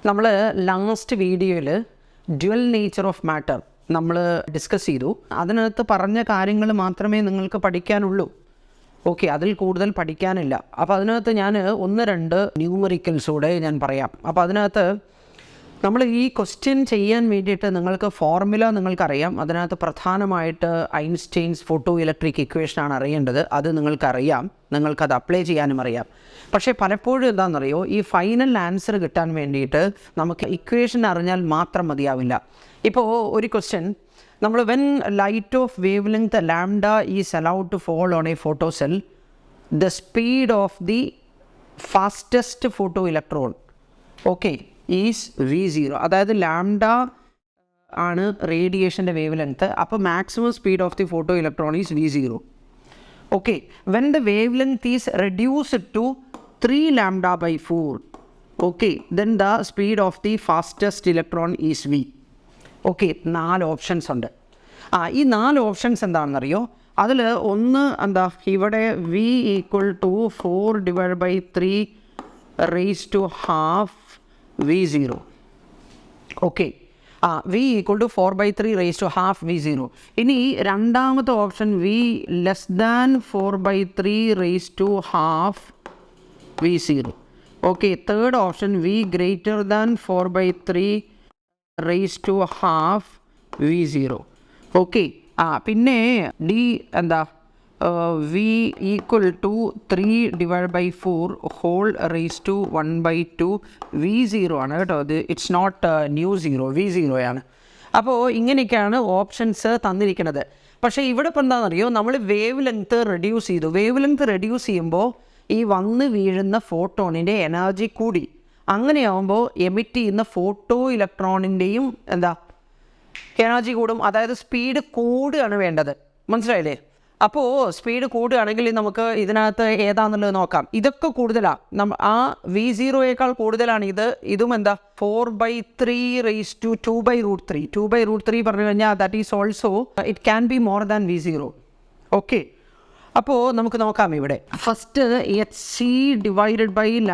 നമ്മൾ ലാസ്റ്റ് വീഡിയോയിൽ dual nature of matter നമ്മൾ ഡിസ്കസ് ചെയ്തു. അതിനകത്ത് പറഞ്ഞ കാര്യങ്ങൾ മാത്രമേ നിങ്ങൾക്ക് പഠിക്കാനുള്ളൂ. ഓക്കെ, അതിൽ കൂടുതൽ പഠിക്കാനില്ല. അപ്പോൾ അതിനകത്ത് ഞാൻ 1-2 ന്യൂമറിക്കൽസൂടെ ഞാൻ പറയാം. അപ്പോൾ അതിനകത്ത് നമ്മൾ ഈ ക്വസ്റ്റ്യൻ ചെയ്യാൻ വേണ്ടിയിട്ട് നിങ്ങൾക്ക് ഫോർമുല നിങ്ങൾക്കറിയാം. അതിനകത്ത് പ്രധാനമായിട്ട് ഐൻസ്റ്റൈൻസ് ഫോട്ടോ ഇലക്ട്രിക് ഇക്വേഷനാണ് അറിയേണ്ടത്. അത് നിങ്ങൾക്കറിയാം, നിങ്ങൾക്കത് അപ്ലൈ ചെയ്യാനും അറിയാം. പക്ഷേ പലപ്പോഴും എന്താണെന്നറിയോ, ഈ ഫൈനൽ ആൻസർ കിട്ടാൻ വേണ്ടിയിട്ട് നമുക്ക് ഇക്വേഷൻ അറിഞ്ഞാൽ മാത്രം മതിയാവില്ല. ഇപ്പോൾ ഒരു ക്വസ്റ്റ്യൻ നമ്മൾ when light of wavelength lambda is allowed to fall on a photocell, the speed of the fastest photoelectron okay is V0. അതായത് ലാംഡ ആണ് റേഡിയേഷൻ്റെ വേവ് ലെങ്ത്ത്. അപ്പോൾ maximum speed of the photoelectron is V0. Okay, when the wavelength is reduced to 3 λ/4 okay then the speed of the fastest electron is V. Okay, 4 options ഉണ്ട്. ഈ 4 options എന്താണെന്നറിയോ? അതിൽ ഒന്ന് എന്താ, ഇവിടെ V = 4/3 raised to half V0. Okay, V = 4/3 raised to half V0. ഇനി രണ്ടാമത്തെ option V < 4/3 raised to half V0. Okay, third option V < 4/3 raised to half V0. Okay, പിന്നെ D എന്താ, V = 3/4 whole raised to 1/2 V0 ആണ് കേട്ടോ. ഇത് it's not nu zero, V0 ആണ്. അപ്പോൾ ഇങ്ങനെയൊക്കെയാണ് ഓപ്ഷൻസ് തന്നിരിക്കുന്നത്. പക്ഷേ ഇവിടെ ഇപ്പോൾ എന്താണെന്നറിയോ, നമ്മൾ വേവ് ലെങ്ത്ത് റെഡ്യൂസ് ചെയ്തു. വേവ് ലെങ്ത്ത് റെഡ്യൂസ് ചെയ്യുമ്പോൾ ഈ വന്ന് വീഴുന്ന ഫോട്ടോണിൻ്റെ എനർജി കൂടി. അങ്ങനെയാകുമ്പോൾ എമിറ്റ് ചെയ്യുന്ന ഫോട്ടോ ഇലക്ട്രോണിൻ്റെയും എന്താ എനർജി കൂടും. അതായത് സ്പീഡ് കൂടുകയാണ് വേണ്ടത്. മനസ്സിലായില്ലേ? അപ്പോൾ സ്പീഡ് കൂടുകയാണെങ്കിൽ നമുക്ക് ഇതിനകത്ത് ഏതാണെന്നുള്ളത് നോക്കാം. ഇതൊക്കെ കൂടുതലാണ്, ആ V0യേക്കാൾ കൂടുതലാണ് ഇത്. ഇതും എന്താ 4/3 raised to 2/√3. 2/√3 പറഞ്ഞു കഴിഞ്ഞാൽ that is also it can be more than V0. Okay, അപ്പോൾ നമുക്ക് നോക്കാം. ഇവിടെ first HC / λ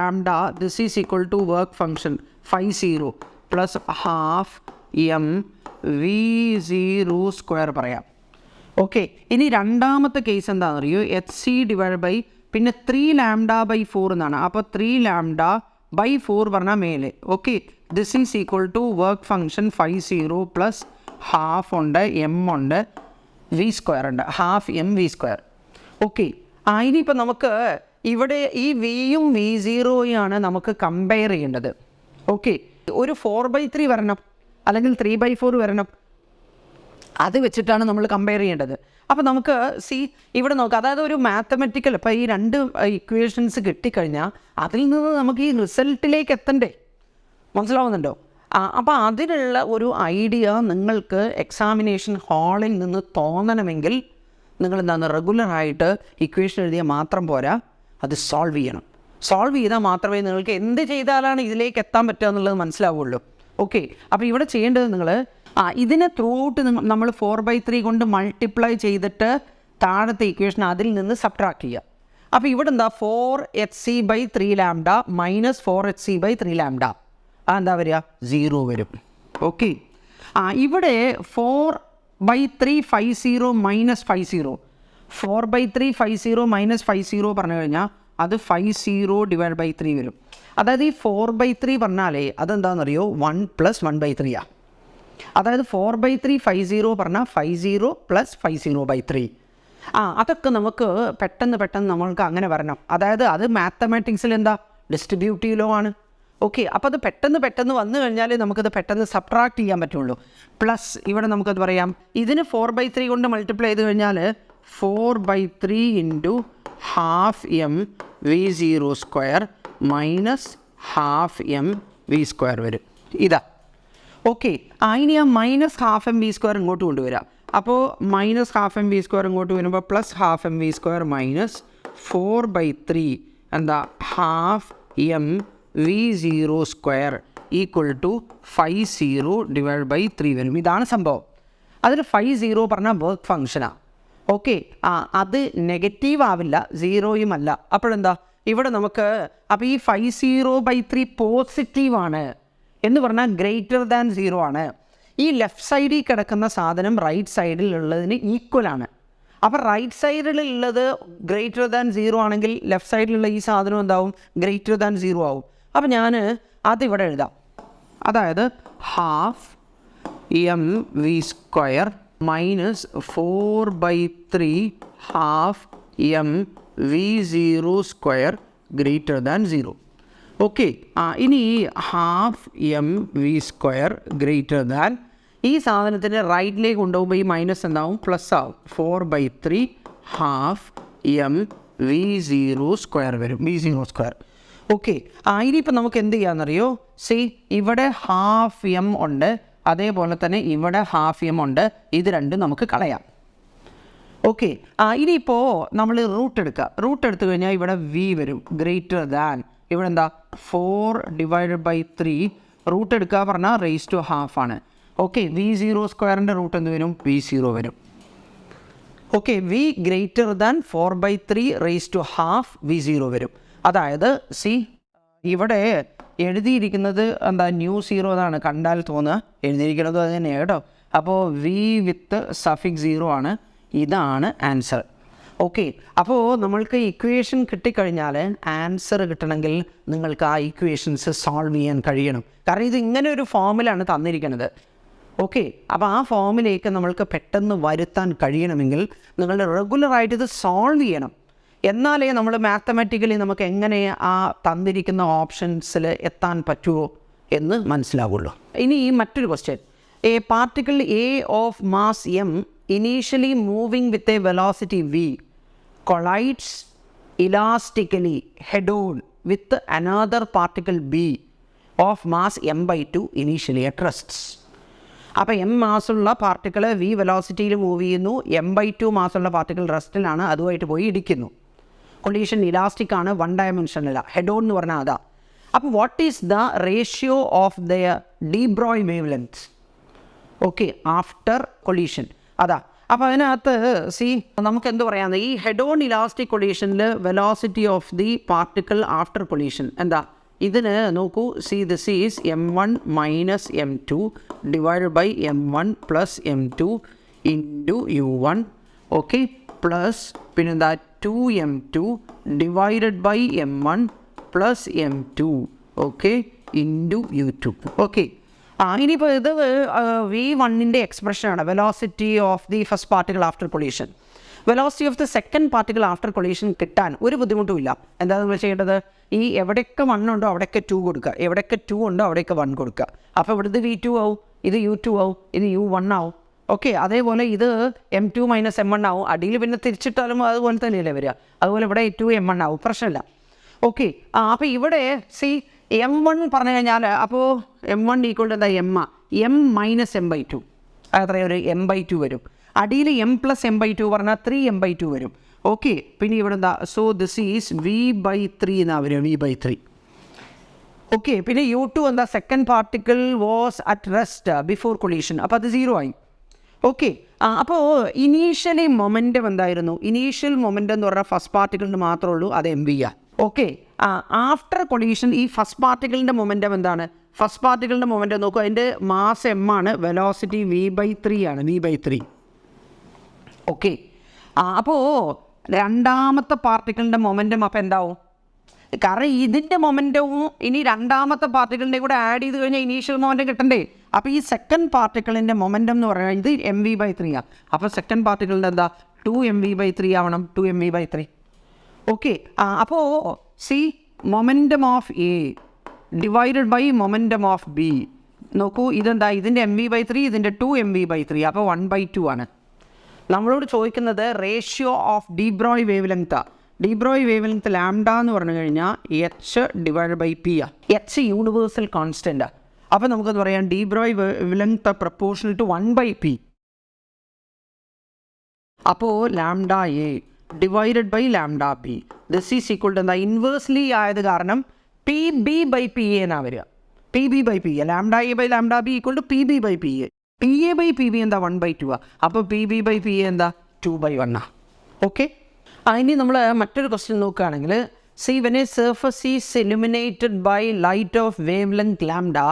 this is equal to work function 50 + ½ m V0² പറയാം. ഓക്കെ, ഇനി രണ്ടാമത്തെ കേസ് എന്താണെന്നറിയോ, HC / പിന്നെ 3 λ/4 എന്നാണ്. അപ്പോൾ 3 λ/4 പറഞ്ഞാൽ മേലെ. Okay, this is equal to work function 50 + ½ ഉണ്ട്, m ഉണ്ട്, V² ഉണ്ട്, ½ m V². ഓക്കെ, ഇനിയിപ്പോൾ നമുക്ക് ഇവിടെ ഈ വിയും V0യാണ് നമുക്ക് കമ്പയർ ചെയ്യേണ്ടത്. ഓക്കെ, ഒരു 4/3 വരണം അല്ലെങ്കിൽ 3/4 വരണം. അത് വെച്ചിട്ടാണ് നമ്മൾ കമ്പയർ ചെയ്യേണ്ടത്. അപ്പോൾ നമുക്ക് ഇവിടെ നോക്കാം. അതായത് ഒരു മാത്തമെറ്റിക്കൽ, ഇപ്പോൾ ഈ 2 ഇക്വേഷൻസ് കിട്ടിക്കഴിഞ്ഞാൽ അതിൽ നിന്ന് നമുക്ക് ഈ റിസൾട്ടിലേക്ക് എത്തണ്ടേ? മനസ്സിലാവുന്നുണ്ടോ? അപ്പോൾ അതിനുള്ള ഒരു ഐഡിയ നിങ്ങൾക്ക് എക്സാമിനേഷൻ ഹാളിൽ നിന്ന് തോന്നണമെങ്കിൽ നിങ്ങൾ എന്താണ്, റെഗുലറായിട്ട് ഇക്വേഷൻ എഴുതിയാൽ മാത്രം പോരാ, അത് സോൾവ് ചെയ്യണം. സോൾവ് ചെയ്താൽ മാത്രമേ നിങ്ങൾക്ക് എന്ത് ചെയ്താലാണ് ഇതിലേക്ക് എത്താൻ പറ്റുക എന്നുള്ളത് മനസ്സിലാവുള്ളൂ. ഓക്കെ, അപ്പോൾ ഇവിടെ ചെയ്യേണ്ടത് നിങ്ങൾ ഇതിനെ ത്രൂ ഔട്ട് നമ്മൾ 4/3 കൊണ്ട് മൾട്ടിപ്ലൈ ചെയ്തിട്ട് താഴത്തെ ഇക്വേഷൻ അതിൽ നിന്ന് സബ്ട്രാക്ട് ചെയ്യുക. അപ്പോൾ ഇവിടെ എന്താ 4HC/3 λ - 4HC/3 λ എന്താ വരിക? 0 വരും. ഓക്കെ, ഇവിടെ 4/3 50 - 50 4/3 50 - 50 പറഞ്ഞു കഴിഞ്ഞാൽ അത് 50/3 വരും. അതായത് ഈ 4/3 പറഞ്ഞാലേ അതെന്താണെന്നറിയോ, 1 + 1/3 അതായത് 4/3 50 പറഞ്ഞാൽ 50 + 50/3. അതൊക്കെ നമുക്ക് പെട്ടെന്ന് നമ്മൾക്ക് അങ്ങനെ വരണം. അതായത് അത് മാത്തമാറ്റിക്സിൽ എന്താ, ഡിസ്ട്രിബ്യൂട്ടീവ് ലോ ആണ്. ഓക്കെ, അപ്പോൾ അത് പെട്ടെന്ന് വന്നു കഴിഞ്ഞാൽ നമുക്കത് പെട്ടെന്ന് സബ്ട്രാക്ട് ചെയ്യാൻ പറ്റുള്ളൂ. പ്ലസ് ഇവിടെ നമുക്കത് പറയാം, ഇതിന് 4/3 കൊണ്ട് മൾട്ടിപ്ലൈ ചെയ്ത് കഴിഞ്ഞാൽ 4/3 × ½ m V0² - ½ m V² വരും. ഇതാ. ഓക്കെ, ഇനി ആ -½ m V² ഇങ്ങോട്ട് കൊണ്ടുവരാം. അപ്പോൾ -½ m V² ഇങ്ങോട്ട് വരുമ്പോൾ +½ m V² - 4/3 എന്താ ½ m V0² = 50/3 വരും. ഇതാണ് സംഭവം. അതിൽ 50 പറഞ്ഞാൽ വർക്ക് ഫംഗ്ഷനാണ്. ഓക്കെ, അത് നെഗറ്റീവ് ആവില്ല, 0യും അല്ല. അപ്പോഴെന്താ, ഇവിടെ നമുക്ക് അപ്പോൾ ഈ 50/3 പോസിറ്റീവാണ്. എന്ന് പറഞ്ഞാൽ ഗ്രേറ്റർ ദാൻ 0 ആണ്. ഈ ലെഫ്റ്റ് സൈഡിൽ കിടക്കുന്ന സാധനം റൈറ്റ് സൈഡിലുള്ളതിന് ഈക്വലാണ്. അപ്പോൾ റൈറ്റ് സൈഡിലുള്ളത് ഗ്രേറ്റർ ദാൻ 0 ആണെങ്കിൽ ലെഫ്റ്റ് സൈഡിലുള്ള ഈ സാധനം എന്താവും? ഗ്രേറ്റർ ദാൻ 0 ആവും. അപ്പോൾ ഞാൻ അതിവിടെ എഴുതാം. അതായത് half m v square minus 4/3 half m v 0 square greater than 0. Okay, ഇനി half m v square greater than ഈ സാധനത്തിൻ്റെ റൈറ്റിലേക്ക് കൊണ്ടുപോകുമ്പോൾ ഈ മൈനസ് എന്താവും? പ്ലസ് ആവും. 4/3 ഹാഫ് എം വി 0 സ്ക്വയർ വരും. V 0 square. ഓക്കെ, ഇനിയിപ്പോൾ നമുക്ക് എന്ത് ചെയ്യാമെന്നറിയോ? ഇവിടെ ഹാഫ് എം ഉണ്ട്, അതേപോലെ തന്നെ ഇവിടെ ഹാഫ് എം ഉണ്ട്. ഇത് രണ്ടും നമുക്ക് കളയാം. ഓക്കെ, ഇനിയിപ്പോൾ നമ്മൾ റൂട്ട് എടുക്കുക. റൂട്ട് എടുത്തു കഴിഞ്ഞാൽ ഇവിടെ വി വരും ഗ്രേറ്റർ ദാൻ. ഇവിടെ എന്താ? 4/3 റൂട്ട് എടുക്കുക പറഞ്ഞാൽ റേസ് ടു ഹാഫ് ആണ്. ഓക്കെ, വി 0 സ്ക്വയറിൻ്റെ റൂട്ട് എന്ത് വരും? വി 0 വരും. Okay, v greater than 4/3 raise to half v 0 വരും. അതായത് ഇവിടെ എഴുതിയിരിക്കുന്നത് എന്താ? ന്യൂ 0 എന്നാണ് കണ്ടാൽ തോന്നുക. എഴുതിയിരിക്കുന്നത് അത് തന്നെയാണ് കേട്ടോ. അപ്പോൾ വി വിത്ത് സഫിക്സ് 0 ആണ്. ഇതാണ് ആൻസർ. ഓക്കെ, അപ്പോൾ നമ്മൾക്ക് ഇക്വേഷൻ കിട്ടിക്കഴിഞ്ഞാൽ ആൻസർ കിട്ടണമെങ്കിൽ നിങ്ങൾക്ക് ആ ഇക്വേഷൻസ് സോൾവ് ചെയ്യാൻ കഴിയണം. കാരണം ഇത് ഇങ്ങനെ ഒരു ഫോമിലാണ് തന്നിരിക്കുന്നത്. ഓക്കെ, അപ്പോൾ ആ ഫോമിലേക്ക് നമ്മൾക്ക് പെട്ടെന്ന് വരുത്താൻ കഴിയണമെങ്കിൽ നിങ്ങൾ റെഗുലറായിട്ട് ഇത് സോൾവ് ചെയ്യണം. എന്നാലേ നമ്മൾ മാത്തമാറ്റിക്കലി നമുക്ക് എങ്ങനെ ആ തന്നിരിക്കുന്ന ഓപ്ഷൻസിൽ എത്താൻ പറ്റുമോ എന്ന് മനസ്സിലാവുള്ളൂ. ഇനി മറ്റൊരു question. A particle a of mass m initially moving with a velocity v collides elastically head-on with another particle B of mass m/2 initially at rests. അപ്പോൾ എം മാസുള്ള പാർട്ടിക്കിൾ വി വെലോസിറ്റിയിൽ മൂവ് ചെയ്യുന്നു, m/2 മാസുള്ള പാർട്ടിക്കിൾ റെസ്റ്റിലാണ്, അതുമായിട്ട് പോയി ഇടിക്കുന്നു. Collision elastic ആണ്, 1 ഡയമെൻഷനല്ല. Head on എന്ന് പറഞ്ഞാൽ അതാ. അപ്പോൾ what is the ratio of the de Broglie wavelength? Okay, after collision അതാ. അപ്പോൾ അതിനകത്ത് നമുക്ക് എന്ത് പറയാം? ഈ ഹെഡ് ഓൺ ഇലാസ്റ്റിക് കൊളീഷനിൽ velocity of the particle after collision എന്താ? ഇതിന് നോക്കൂ, this is m1 minus m2 divided by m1 plus m2 into u1. Okay, plus പിന്നെന്താ 2m2 divided by m1 plus m2 okay into u2. Okay, ഇനിയിപ്പോൾ ഇത് v1ൻ്റെ എക്സ്പ്രഷനാണ്, velocity of the first particle after collision. Velocity of the second particle after collision കിട്ടാൻ ഒരു ബുദ്ധിമുട്ടും ഇല്ല. എന്താണ് നമ്മൾ ചെയ്യേണ്ടത്? ഈ എവിടെയൊക്കെ 1 ഉണ്ടോ അവിടെയൊക്കെ 2 കൊടുക്കുക, എവിടെയൊക്കെ 2 ഉണ്ടോ അവിടെയൊക്കെ 1 കൊടുക്കുക. അപ്പോൾ ഇവിടുത്തെ v2 ആവും, ഇത് u2 ആവും, ഇത് u1 ആവും. ഓക്കെ, അതേപോലെ ഇത് m2 മൈനസ് m1 ആവും. അടിയിൽ പിന്നെ തിരിച്ചിട്ടാലും അതുപോലെ തന്നെയല്ലേ വരിക. അതുപോലെ ഇവിടെ 2 m1 ആവും, പ്രശ്നമില്ല. ഓക്കെ, അപ്പോൾ ഇവിടെ m1 പറഞ്ഞു കഴിഞ്ഞാൽ അപ്പോൾ m1 ഈക്വൾ ടു എന്താ? m മൈനസ് m/2 അത്രയും ഒരു m/2 വരും. അടിയിൽ m പ്ലസ് m/2 പറഞ്ഞാൽ 3m/2 വരും. ഓക്കെ, പിന്നെ ഇവിടെ എന്താ? ദിസ് ഈസ് v/3 എന്നാ വരും, v/3. ഓക്കെ, പിന്നെ u2 എന്താ? Second particle was at rest before collision. അപ്പോൾ അത് 0 ആയി. ഓക്കെ, അപ്പോൾ ഇനീഷ്യലി മൊമെൻറ്റം എന്തായിരുന്നു? ഇനീഷ്യൽ മൊമെൻറ്റം എന്ന് പറഞ്ഞാൽ ഫസ്റ്റ് പാർട്ടിക്കിളിന് മാത്രമേ ഉള്ളൂ, അത് mv ആണ്. ഓക്കെ, ആഫ്റ്റർ കൊളീഷൻ ഈ ഫസ്റ്റ് പാർട്ടിക്കിളിൻ്റെ മൊമെൻറ്റം എന്താണ്? ഫസ്റ്റ് പാർട്ടിക്കിളിൻ്റെ മൊമെൻറ്റം നോക്കുക, അതിൻ്റെ മാസ് m ആണ്, വെലോസിറ്റി v/3 ആണ്, v/3. ഓക്കെ, അപ്പോൾ രണ്ടാമത്തെ പാർട്ടിക്കിളിൻ്റെ മൊമെൻറ്റം അപ്പോൾ എന്താവും? കാരണം ഇതിൻ്റെ മൊമെൻറ്റവും ഇനി രണ്ടാമത്തെ പാർട്ടിക്കിളിൻ്റെ കൂടെ ആഡ് ചെയ്ത് കഴിഞ്ഞാൽ ഇനീഷ്യൽ മൊമെൻറ്റം കിട്ടണ്ടേ? അപ്പോൾ ഈ സെക്കൻഡ് പാർട്ടിക്കിളിൻ്റെ മൊമെൻറ്റം എന്ന് പറഞ്ഞാൽ ഇത് mv/3 ആണ്. അപ്പോൾ സെക്കൻഡ് പാർട്ടിക്കിളിൻ്റെ എന്താ? 2mv/3 ആവണം, 2mv/3. ഓക്കെ, അപ്പോൾ momentum of a divided by momentum of B. നോക്കൂ, ഇതെന്താ? ഇതിൻ്റെ mv/3, ഇതിൻ്റെ 2mv/3, അപ്പോൾ 1/2 ആണ്. നമ്മളോട് ചോദിക്കുന്നത് ratio of de Broglie wavelength. De Broglie wavelength lambda എന്ന് പറഞ്ഞു കഴിഞ്ഞാൽ h ഡിവൈഡ് ബൈ p ആണ്. h യൂണിവേഴ്സൽ കോൺസ്റ്റൻ്റാണ്. അപ്പോൾ നമുക്കെന്ന് പറയാം de Broglie wavelength proportional to 1/p. അപ്പോൾ lambda a divided by lambda b, this is equal to എന്താ? ഇൻവേഴ്സ്ലി ആയത് കാരണം pb/pa എന്നാണ് വരിക. pb/pa, lambda a by lambda b equal to pb/pa. pa/pb എന്താ? 1/2 ആണ്. അപ്പോൾ pb/pa എന്താ? 2/1 ആണ്. ഓക്കെ, ഇനി നമ്മൾ മറ്റൊരു ക്വസ്റ്റ്യൻ നോക്കുകയാണെങ്കിൽ, when a surface is illuminated by light of wavelength lambda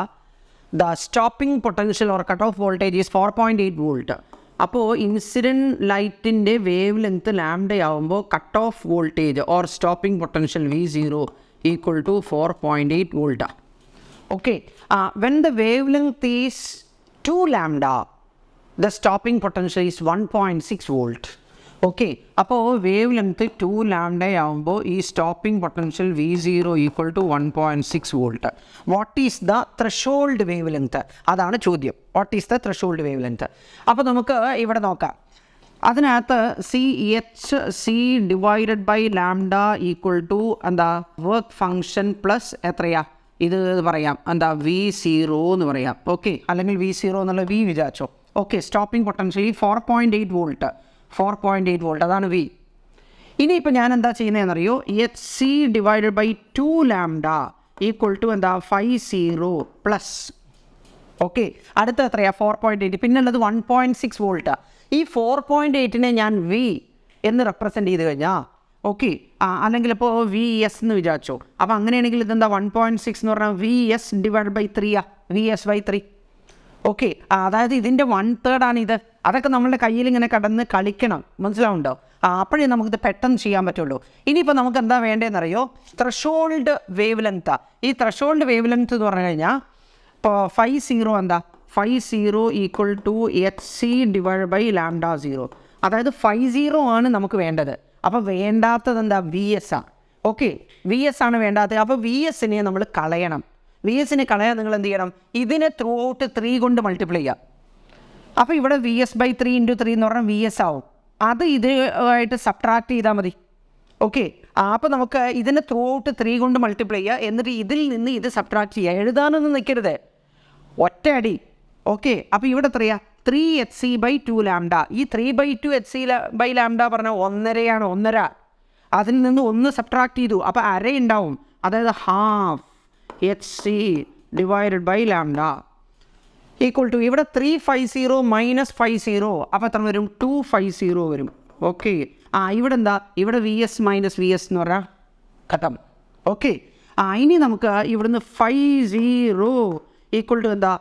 the stopping potential or cutoff voltage is 4.8 volt. അപ്പോൾ ഇൻസിഡൻറ്റ് ലൈറ്റിൻ്റെ വേവ് ലെങ്ത് ലാംഡ ആവുമ്പോൾ cut off voltage or stopping potential V0 equal to 4.8 വോൾട്ടാണ്. Okay, when the wavelength is 2 lambda, the stopping potential is 1.6 volt. Okay, അപ്പോൾ wavelength 2 lambda ആവുമ്പോൾ ഈ stopping potential V0 equal to 1.6 volt. What is the threshold wavelength? അതാണ് ചോദ്യം. What is the threshold wavelength? അപ്പോൾ നമുക്ക് ഇവിടെ നോക്കാം. അതിനകത്ത് CHC divided by lambda equal to എന്താ വർക്ക് ഫങ്ഷൻ പ്ലസ് എത്രയാ ഇത് പറയാം എന്താ V0 എന്ന് പറയാം. ഓക്കെ, അല്ലെങ്കിൽ V0 എന്നുള്ള V വിചാരിച്ചോ. ഓക്കെ, സ്റ്റോപ്പിംഗ് പൊട്ടൻഷ്യലി 4.8 വോൾട്ട്. 4.8 വോൾട്ട്, അതാണ് V. ഇനിയിപ്പോൾ ഞാൻ എന്താ ചെയ്യുന്നതെന്നറിയോ? HC divided by 2 lambda equal to എന്താ 50 പ്ലസ്. ഓക്കെ, അടുത്ത എത്രയാ 4.8, പിന്നുള്ളത് 1.6 വോൾട്ട്. ഈ 4.8നെ ഞാൻ V എന്ന് റെപ്രസെൻറ്റ് ചെയ്ത് കഴിഞ്ഞാൽ ഓക്കെ, അല്ലെങ്കിൽ ഇപ്പോൾ VS എന്ന് വിചാരിച്ചോ. അപ്പോൾ അങ്ങനെയാണെങ്കിൽ ഇതെന്താ 1.6 എന്ന് പറഞ്ഞാൽ VS divide by 3 VS/3. Okay, അതായത് ഇതിൻ്റെ 1/3 ആണ് ഇത്. അതൊക്കെ നമ്മളുടെ കയ്യിൽ ഇങ്ങനെ കടന്ന് കളിക്കണം, മനസ്സിലാവുണ്ടോ? അപ്പോഴേ നമുക്കിത് പെട്ടെന്ന് ചെയ്യാൻ പറ്റുള്ളൂ. ഇനിയിപ്പോൾ നമുക്ക് എന്താ വേണ്ടതെന്നറിയോ? Threshold wavelength. ഈ ത്രഷോൾഡ് വേവ് ലെങ്ത് എന്ന് പറഞ്ഞു കഴിഞ്ഞാൽ ഇപ്പോൾ 50 എന്താ 50 equal to HC divide by lambda 0. അതായത് 50 ആണ് നമുക്ക് വേണ്ടത്. അപ്പോൾ വേണ്ടാത്തത് എന്താ VS ആണ്. ഓക്കെ, VS ആണ് വേണ്ടാത്തത്. അപ്പോൾ VSനെ നമ്മൾ കളയണം. VSനെ കളയാൻ നിങ്ങൾ എന്ത് ചെയ്യണം? ഇതിനെ ത്രൂ ഔട്ട് 3 കൊണ്ട് മൾട്ടിപ്ലൈ ചെയ്യാം. അപ്പോൾ ഇവിടെ VS/3 × 3 എന്ന് പറഞ്ഞാൽ VS ആവും. അത് ഇതുമായിട്ട് സബ്ട്രാക്ട് ചെയ്താൽ മതി. ഓക്കെ, അപ്പോൾ നമുക്ക് ഇതിനെ ത്രൂ ഔട്ട് 3 കൊണ്ട് മൾട്ടിപ്ലൈ ചെയ്യുക. എന്നിട്ട് ഇതിൽ നിന്ന് ഇത് സബ്ട്രാക്ട് ചെയ്യുക. എഴുതാനൊന്നും നിൽക്കരുത്, ഒറ്റ അടി. ഓക്കെ, അപ്പോൾ ഇവിടെ എത്രയാ 3HC/2 lambda. ഈ 3/2 HC/lambda പറഞ്ഞാൽ 1.5 ആണ്. 1.5 അതിൽ നിന്ന് 1 സബ്ട്രാക്ട് ചെയ്തു, അപ്പോൾ അര ഉണ്ടാവും. അതായത് half HC divided by lambda equal to ഇവിടെ 350 മൈനസ് 50, അപ്പോൾ എത്ര വരും? 250 വരും. ഓക്കെ, ഇവിടെ എന്താ? ഇവിടെ VS മൈനസ് VS എന്ന് പറഞ്ഞാൽ ഖത്തം. ഓക്കെ, ഇനി നമുക്ക് ഇവിടുന്ന് 50 ഈക്വൽ ടു എന്താ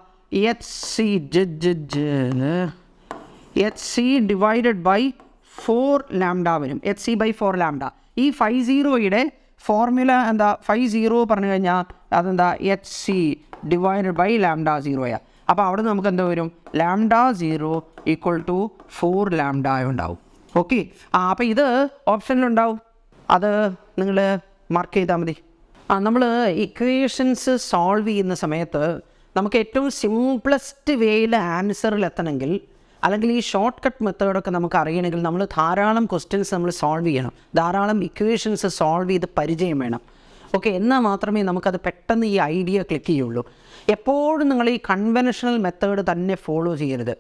HC ഡിവൈഡഡ് ബൈ 4 lambda വരും. HC/4 lambda. ഈ 50യുടെ ഫോർമുല എന്താ? 50 പറഞ്ഞു കഴിഞ്ഞാൽ അതെന്താ? HC divided by lambda 0. അപ്പോൾ അവിടെ നമുക്ക് എന്താ വരും? ലാംഡ 0 ഈക്വൽ ടു 4 lambda ഉണ്ടാവും. ഓക്കെ, അപ്പോൾ ഇത് ഓപ്ഷനിലുണ്ടാവും. അത് നിങ്ങൾ മാർക്ക് ചെയ്താൽ മതി. നമ്മൾ ഇക്വേഷൻസ് സോൾവ് ചെയ്യുന്ന സമയത്ത് നമുക്ക് ഏറ്റവും സിംപ്ലസ്റ്റ് വേയിൽ ആൻസറിൽ എത്തണമെങ്കിൽ, അല്ലെങ്കിൽ ഈ ഷോർട്ട് കട്ട് മെത്തേഡൊക്കെ നമുക്ക് അറിയണമെങ്കിൽ നമ്മൾ ധാരാളം ക്വസ്റ്റ്യൻസ് നമ്മൾ സോൾവ് ചെയ്യണം. ധാരാളം ഇക്വേഷൻസ് സോൾവ് ചെയ്ത് പരിചയം വേണം. ഓക്കെ, എന്നാൽ മാത്രമേ നമുക്കത് പെട്ടെന്ന് ഈ ഐഡിയ ക്ലിക്ക് ചെയ്യുള്ളൂ. എപ്പോഴും നിങ്ങൾ ഈ കൺവെൻഷണൽ മെത്തേഡ് തന്നെ ഫോളോ ചെയ്യരുത്.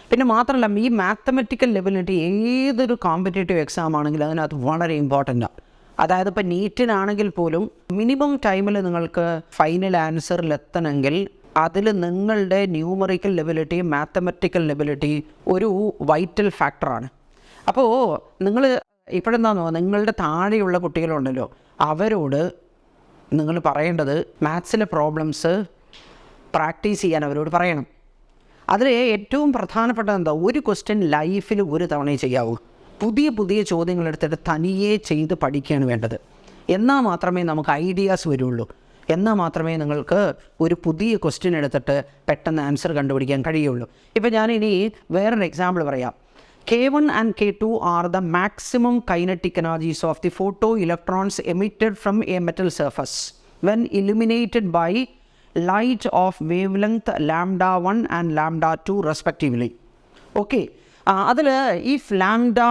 പിന്നെ മാത്രമല്ല, ഈ മാത്തമെറ്റിക്കൽ ലെബിലിറ്റി ഏതൊരു കോമ്പറ്റേറ്റീവ് എക്സാം ആണെങ്കിലും അതിനകത്ത് വളരെ ഇമ്പോർട്ടൻ്റാണ്. അതായത് ഇപ്പോൾ നീറ്റിനാണെങ്കിൽ പോലും മിനിമം ടൈമിൽ നിങ്ങൾക്ക് ഫൈനൽ ആൻസറിൽ എത്തണമെങ്കിൽ അതിൽ നിങ്ങളുടെ ന്യൂമറിക്കൽ ലെബിലിറ്റി, മാത്തമെറ്റിക്കൽ ലെബിലിറ്റി ഒരു വൈറ്റൽ ഫാക്ടറാണ്. അപ്പോൾ നിങ്ങൾ ഇപ്പോഴെന്താണെന്നോ, നിങ്ങളുടെ താഴെയുള്ള കുട്ടികളുണ്ടല്ലോ, അവരോട് നിങ്ങൾ പറയേണ്ടത് മാത്സിലെ പ്രോബ്ലംസ് പ്രാക്ടീസ് ചെയ്യാൻ അവരോട് പറയണം. അതിൽ ഏറ്റവും പ്രധാനപ്പെട്ടത് എന്താ? ഒരു ക്വസ്റ്റ്യൻ ലൈഫിൽ ഒരു തവണയേ ചെയ്യാവൂ. പുതിയ പുതിയ ചോദ്യങ്ങളെടുത്തിട്ട് തനിയെ ചെയ്ത് പഠിക്കുകയാണ് വേണ്ടത്. എന്നാൽ മാത്രമേ നമുക്ക് ഐഡിയാസ് വരുള്ളൂ. എന്നാൽ മാത്രമേ നിങ്ങൾക്ക് ഒരു പുതിയ ക്വസ്റ്റ്യൻ എടുത്തിട്ട് പെട്ടെന്ന് ആൻസർ കണ്ടുപിടിക്കാൻ കഴിയുള്ളൂ. ഇപ്പോൾ ഞാനിനി വേറൊരു എക്സാമ്പിൾ പറയാം. K1 and K2 are the maximum kinetic energies of the photoelectrons emitted from a metal surface when illuminated by light of wavelength lambda 1 and lambda 2 respectively. Okay, അതിൽ if lambda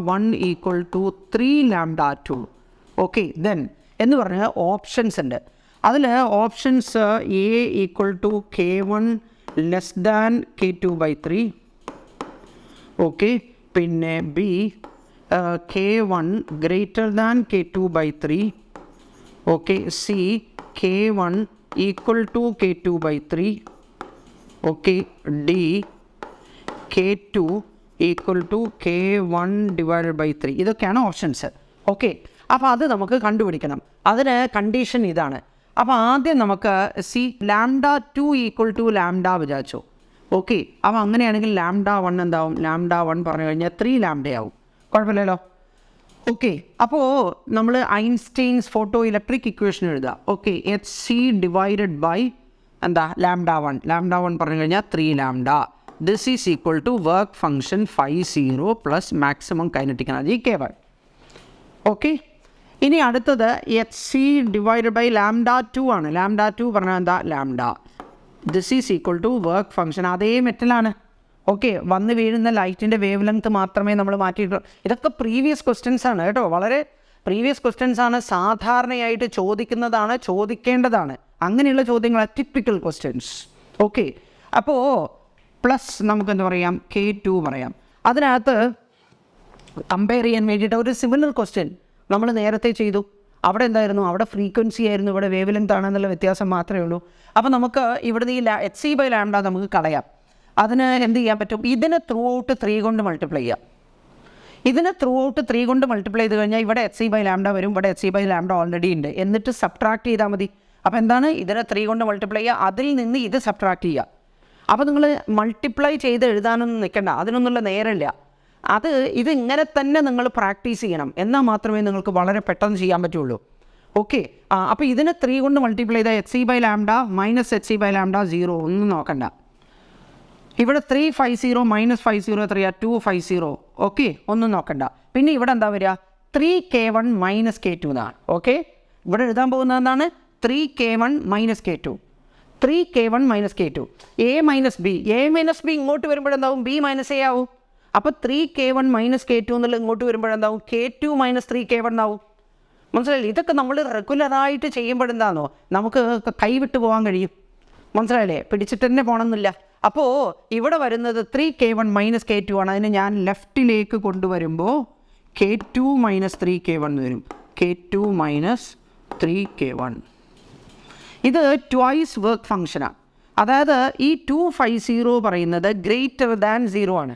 1 equal to 3 lambda 2, okay, then എന്ന് പറഞ്ഞാൽ options ഉണ്ട്. അതിൽ options A equal to K1 less than K2/3, okay, പിന്നെ B K1 greater than K2/3, okay, C K1 equal to K2/3, okay, D K2 equal to K1/3. ഇതൊക്കെയാണ് options. Okay, അപ്പോൾ അത് നമുക്ക് കണ്ടുപിടിക്കണം. അതിന് കണ്ടീഷൻ ഇതാണ്. അപ്പോൾ ആദ്യം നമുക്ക് λ2 ഈക്വൽ ടു ലാംഡ വിചാരിച്ചു. ഓക്കെ, അപ്പോൾ അങ്ങനെയാണെങ്കിൽ λ1 എന്താവും? λ1 പറഞ്ഞു കഴിഞ്ഞാൽ 3 ലാംഡയാവും. കുഴപ്പമില്ലല്ലോ. ഓക്കെ, അപ്പോൾ നമ്മൾ ഐൻസ്റ്റൈൻസ് ഫോട്ടോ ഇലക്ട്രിക് ഇക്വേഷൻ എഴുതുക. ഓക്കെ, HC ഡിവൈഡഡ് ബൈ എന്താ λ1 പറഞ്ഞു കഴിഞ്ഞാൽ 3 lambda. This is equal to work function 50 plus maximum kinetic energy K1. Okay, ഇനി അടുത്തത് HC ഡിവൈഡഡ് ബൈ λ2 ആണ്. λ2 പറഞ്ഞാൽ എന്താ? Lambda. This is equal to work function, അതേ മെറ്റലാണ്. ഓക്കെ, വന്ന് വീഴുന്ന ലൈറ്റിൻ്റെ വേവ് ലെങ്ത് മാത്രമേ നമ്മൾ മാറ്റിയിട്ടുള്ളൂ. ഇതൊക്കെ പ്രീവിയസ് ക്വസ്റ്റ്യൻസ് ആണ് കേട്ടോ, വളരെ പ്രീവിയസ് ക്വസ്റ്റ്യൻസ് ആണ്, സാധാരണയായിട്ട് ചോദിക്കുന്നതാണ്, ചോദിക്കേണ്ടതാണ്. അങ്ങനെയുള്ള ചോദ്യങ്ങൾ ടിപ്പിക്കൽ ക്വസ്റ്റ്യൻസ്. ഓക്കെ, അപ്പോൾ പ്ലസ് നമുക്ക് എന്താ പറയാം? K2 പറയാം. അതിനകത്ത് കമ്പയർ ചെയ്യാൻ വേണ്ടിയിട്ട് ഒരു സിമിലർ ക്വസ്റ്റ്യൻ നമ്മൾ നേരത്തെ ചെയ്തു. അവിടെ എന്തായിരുന്നു? അവിടെ ഫ്രീക്വൻസി ആയിരുന്നു, ഇവിടെ വേവ് ലെങ്ത് ആണെന്നുള്ള വ്യത്യാസം മാത്രമേ ഉള്ളൂ. അപ്പോൾ നമുക്ക് ഇവിടുന്ന് ഈ HC/λ നമുക്ക് കളയാം. അതിന് എന്ത് ചെയ്യാൻ പറ്റും? ഇതിനെ ത്രൂ ഔട്ട് 3 കൊണ്ട് മൾട്ടിപ്ലൈ ചെയ്യാം. ഇതിനെ ത്രൂ ഔട്ട് 3 കൊണ്ട് മൾട്ടിപ്ലൈ ചെയ്ത് കഴിഞ്ഞാൽ ഇവിടെ HC/λ വരും, ഇവിടെ HC/λ ഓൾറെഡി ഉണ്ട്, എന്നിട്ട് സബ്ട്രാക്ട് ചെയ്താൽ മതി. അപ്പോൾ എന്താണ്? ഇതിനെ 3 കൊണ്ട് മൾട്ടിപ്ലൈ ചെയ്യുക, അതിൽ നിന്ന് ഇത് സബ്ട്രാക്ട് ചെയ്യുക. അപ്പോൾ നിങ്ങൾ മൾട്ടിപ്ലൈ ചെയ്ത് എഴുതാനൊന്നും നിൽക്കണ്ട, അതിനൊന്നുള്ള നേരമില്ല. ഇത് ഇങ്ങനെ തന്നെ നിങ്ങൾ പ്രാക്ടീസ് ചെയ്യണം, എന്നാൽ മാത്രമേ നിങ്ങൾക്ക് വളരെ പെട്ടെന്ന് ചെയ്യാൻ പറ്റുള്ളൂ. ഓക്കെ, അപ്പോൾ ഇതിനെ 3 കൊണ്ട് മൾട്ടിപ്ലൈ ചെയ്താൽ HC/λ മൈനസ് HC/λ 0, ഒന്നും നോക്കണ്ട. ഇവിടെ 350 മൈനസ് 50 എത്രയാ? 250. ഓക്കെ, ഒന്നും നോക്കണ്ട. പിന്നെ ഇവിടെ എന്താ വരിക? 3K1 മൈനസ് K2 എന്നാണ്. ഓക്കെ, ഇവിടെ എഴുതാൻ പോകുന്നത് എന്താണ്? 3K1 minus K2. 3K1 minus K2. A minus B, ഇങ്ങോട്ട് വരുമ്പോഴെന്താവും? B മൈനസ് A ആവും. അപ്പോൾ 3K1 മൈനസ് K2 എന്നുള്ളത് ഇങ്ങോട്ട് വരുമ്പോഴെന്താവും? K2 മൈനസ് 3K1 ആവും. മനസ്സിലായില്ലേ? ഇതൊക്കെ നമ്മൾ റെഗുലറായിട്ട് ചെയ്യുമ്പോഴെന്താണോ നമുക്ക് കൈവിട്ട് പോകാൻ കഴിയും. മനസ്സിലായില്ലേ? പിടിച്ചിട്ട് തന്നെ പോകണമെന്നില്ല. അപ്പോൾ ഇവിടെ വരുന്നത് 3K1 മൈനസ് K2 ആണ്. അതിന് ഞാൻ ലെഫ്റ്റിലേക്ക് കൊണ്ടുവരുമ്പോൾ K2 മൈനസ് 3K1 വരും. K2 minus 3K1. ഇത് ട്വൈസ് വർക്ക് ഫംഗ്ഷനാണ്. അതായത് ഈ 250 പറയുന്നത് ഗ്രേറ്റർ ദാൻ 0 ആണ്.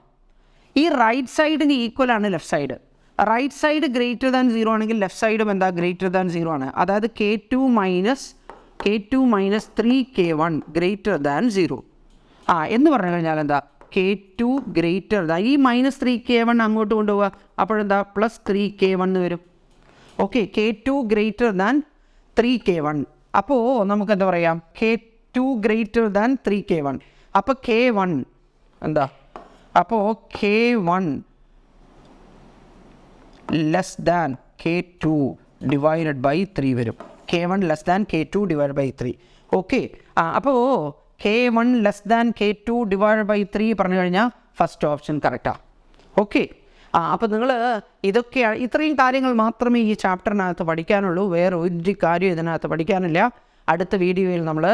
ഈ റൈറ്റ് സൈഡിന് ഈക്വൽ ആണ് left side. Right side greater than 0 ആണെങ്കിൽ ലെഫ്റ്റ് സൈഡും എന്താ? ഗ്രേറ്റർ ദാൻ 0 ആണ്. അതായത് K2 minus 3K1 greater than 0. എന്ന് പറഞ്ഞു കഴിഞ്ഞാൽ എന്താ? K2 ഗ്രേറ്റർ ദാൻ, ഈ മൈനസ് 3K1 അങ്ങോട്ട് കൊണ്ടുപോവുക, അപ്പോഴെന്താ? പ്ലസ് 3K1 വരും. Okay, K2 greater than 3K1. അപ്പോൾ നമുക്കെന്താ പറയാം? K2 greater than 3K1. അപ്പോൾ K1 എന്താ? അപ്പോൾ K1 less than K2 divided by 3 വരും. K1 less than K2 divide by 3. Okay, അപ്പോൾ K1 less than K2 divide by 3 പറഞ്ഞു കഴിഞ്ഞാൽ ഫസ്റ്റ് ഓപ്ഷൻ കറക്റ്റാണ്. ഓക്കെ, അപ്പോൾ നിങ്ങൾ ഇത്രയും കാര്യങ്ങൾ മാത്രമേ ഈ ചാപ്റ്ററിനകത്ത് പഠിക്കാനുള്ളൂ. വേറെ ഒരു കാര്യം ഇതിനകത്ത് പഠിക്കാനില്ല. അടുത്ത വീഡിയോയിൽ നമ്മൾ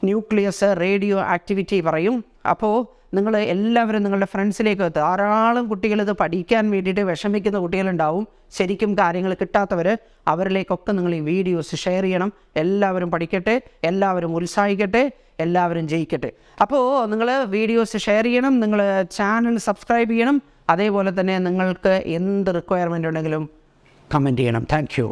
ന്യൂക്ലിയസ്, റേഡിയോ ആക്ടിവിറ്റി പറയും. അപ്പോൾ നിങ്ങൾ എല്ലാവരും നിങ്ങളുടെ ഫ്രണ്ട്സിലേക്ക് ധാരാളം കുട്ടികൾ ഇത് പഠിക്കാൻ വേണ്ടിയിട്ട് വിഷമിക്കുന്ന കുട്ടികളുണ്ടാവും. ശരിക്കും കാര്യങ്ങൾ കിട്ടാത്തവർ, അവരിലേക്കൊക്കെ നിങ്ങൾ ഈ വീഡിയോസ് ഷെയർ ചെയ്യണം. എല്ലാവരും പഠിക്കട്ടെ, എല്ലാവരും ഉത്സാഹിക്കട്ടെ, എല്ലാവരും ജയിക്കട്ടെ. അപ്പോൾ നിങ്ങൾ വീഡിയോസ് ഷെയർ ചെയ്യണം, നിങ്ങൾ ചാനൽ സബ്സ്ക്രൈബ് ചെയ്യണം. അതേപോലെ തന്നെ നിങ്ങൾക്ക് എന്ത് റിക്വയർമെൻ്റ് ഉണ്ടെങ്കിലും കമൻറ്റ് ചെയ്യണം. Thank you.